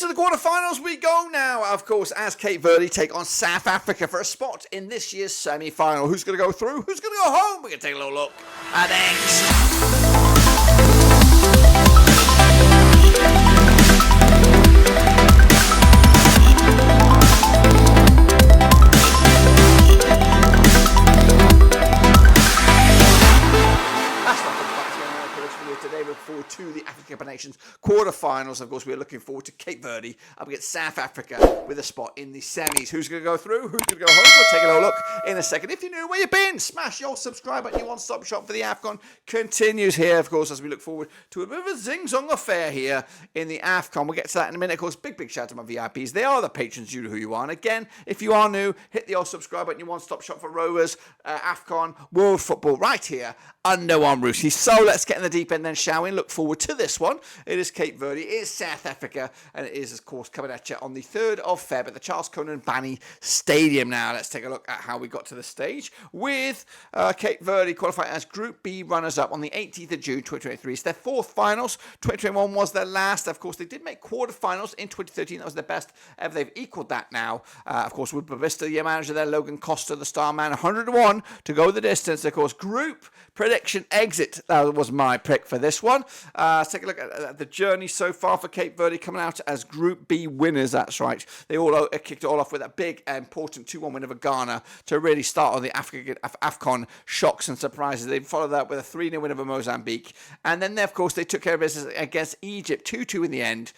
To the quarterfinals we go now, of course, as Cape Verde take on South Africa for a spot in this year's semi-final. Who's going to go through? Who's going to go home? We're going to take a little look at X. Today we look forward to the African Cup of Nations quarterfinals. Of course, we're looking forward to Cape Verde up against South Africa with a spot in the semis. Who's going to go through? Who's going to go home? We'll take a little look in a second. If you're new, where you been? Smash your subscribe button. Your one-stop shop for the AFCON continues here, of course, as we look forward to a bit of a zing-zong affair here in the AFCON. We'll get to that in a minute. Of course, big shout out to my VIPs. They are the patrons. You know who you are. And again, if you are new, hit the old subscribe button. Your one-stop shop for Rovers, AFCON, World Football, right here under one roof. So let's get in the deep end then, shall we? Look forward to this one. It is Cape Verde, it is South Africa, and it is, of course, coming at you on the 3rd of Feb at the Charles Conan Banny Stadium. Now, let's take a look at how we got to the stage with Cape Verde qualifying as Group B runners-up on the 18th of June 2023. It's their 4th finals. 2021 was their last. Of course, they did make quarterfinals in 2013. That was their best ever. They've equaled that now. Of course, with Bavista, your manager there, Logan Costa, the star man, 101 to go the distance. Of course, Group Prediction exit. That was my pick for this one. Let's take a look at the journey so far for Cape Verde, coming out as Group B winners. That's right. They all kicked it all off with that big, important 2-1 win over Ghana to really start on the AFCON shocks and surprises. They followed that with a 3-0 win over Mozambique. And then, of course, they took care of business against Egypt, 2-2 in the end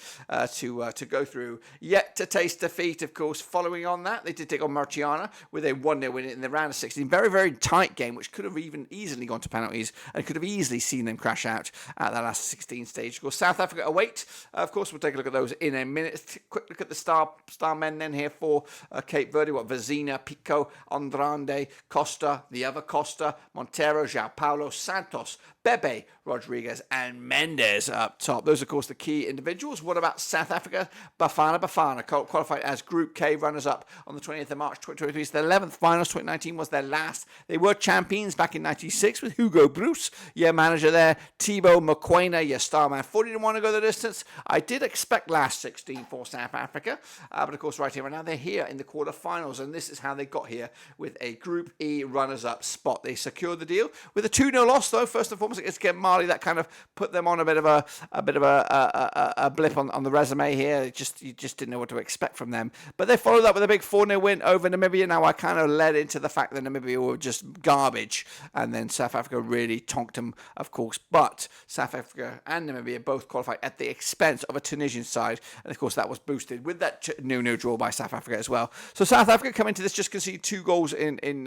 to go through. Yet to taste defeat, of course. Following on that, they did take on Mauritania with a 1-0 win in the round of 16. Very, very tight game, which could have even easily gone to penalties and could have easily seen them crash out at that last 16 stage. Of course, South Africa await. Of course, we'll take a look at those in a minute. Quick look at the star men then here for Cape Verde. Vizina, Pico, Andrade, Costa, the other Costa, Montero, João Paulo, Santos, Bebe, Rodriguez, and Mendes up top. Those, of course, the key individuals. What about South Africa? Bafana qualified as Group K runners-up on the 20th of March 2023. It's their 11th finals. 2019 was their last. They were champions back in 96 with Hugo Bruce, your manager there. Thibaut Mokoena, your star man. 40-1 to go the distance. I did expect last 16 for South Africa. But, of course, right here and now, they're here in the quarterfinals. And this is how they got here with a Group E runners-up spot. They secured the deal with a 2-0 loss, though, first and foremost. Against Mali, that kind of put them on a bit of a blip on the resume here. You just didn't know what to expect from them. But they followed up with a big 4-0 win over Namibia. Now I kind of led into the fact that Namibia were just garbage, and then South Africa really tonked them, of course. But South Africa and Namibia both qualified at the expense of a Tunisian side, and of course that was boosted with that 0-0 draw by South Africa as well. So South Africa coming to this just conceded 2 goals in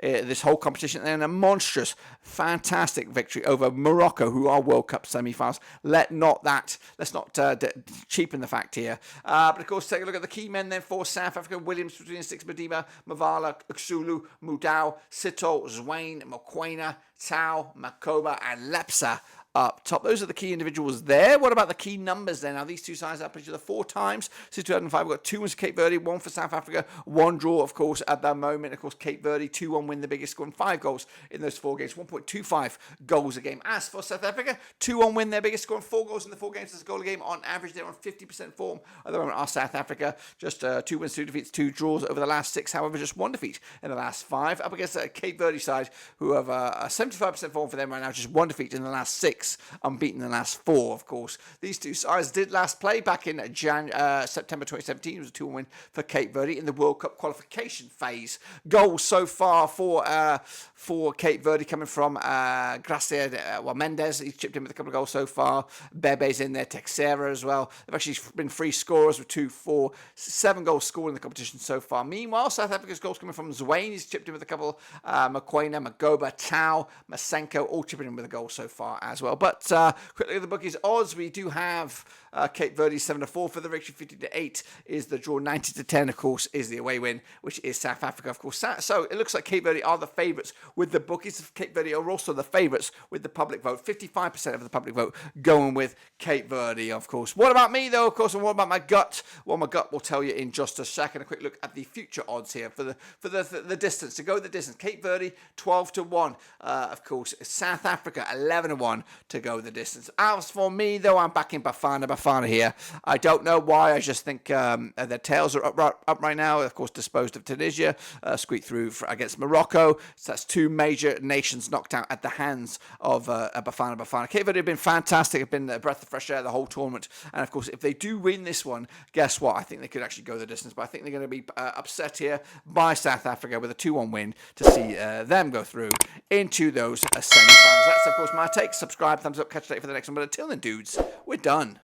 this whole competition, and a monstrous, fantastic victory over Morocco, who are World Cup semi-finals. Let's not cheapen the fact here. But of course, take a look at the key men then for South Africa. Williams between 6, Madiba, Mavala, Xulu, Mudau, Sito, Zwane, Mokoena, Tau, Makoba, and Lepsa up top. Those are the key individuals there. What about the key numbers then? Now, these two sides up each other 4 times. Since 2005, we've got 2 wins for Cape Verde, 1 for South Africa, 1 draw, of course, at that moment. Of course, Cape Verde, 2-1 win, the biggest, scoring 5 goals in those 4 games, 1.25 goals a game. As for South Africa, 2-1 win, their biggest, scoring 4 goals in the 4 games as a goal a game. On average, they're on 50% form at the moment. Are South Africa just 2 wins, 2 defeats, 2 draws over the last 6. However, just 1 defeat in the last 5. Up against Cape Verde side, who have a 75% form for them right now, just 1 defeat in the last 6, unbeaten in the last 4, of course. These two sides did last play back in September 2017. It was a 2-1 win for Cape Verde in the World Cup qualification phase. Goals so far for Cape Verde coming from Gracia, Mendes. He's chipped in with a couple of goals so far. Bebe's in there, Texera as well. They've actually been free scorers with 2, 4, 7 goals scored in the competition so far. Meanwhile, South Africa's goals coming from Zwane. He's chipped in with a couple. Mokoena, Magoba, Tau, Masenko, all chipping in with a goal so far as well. But quick look at the bookies odds. We do have Cape Verde 7-4 for the victory, 50-8 is the draw, 90-10, of course, is the away win, which is South Africa, of course. So it looks like Cape Verde are the favourites with the bookies. Cape Verde are also the favourites with the public vote. 55% of the public vote going with Cape Verde, of course. What about me, though, of course, and what about my gut? Well, my gut will tell you in just a second. A quick look at the future odds here for the distance. To go the distance, Cape Verde 12-1, of course. South Africa 11-1 to go the distance. As for me, though, I'm backing Bafana Bafana here. I don't know why. I just think their tails are up right now. Of course, disposed of Tunisia, squeaked through against Morocco. So that's two major nations knocked out at the hands of Bafana. Cape Verde have been fantastic. Have been a breath of fresh air the whole tournament. And of course, if they do win this one, guess what? I think they could actually go the distance. But I think they're going to be upset here by South Africa with a 2-1 win to see them go through into those semi-finals. That's, of course, my take. Subscribe, thumbs up, catch you later for the next one. But until then, dudes, we're done.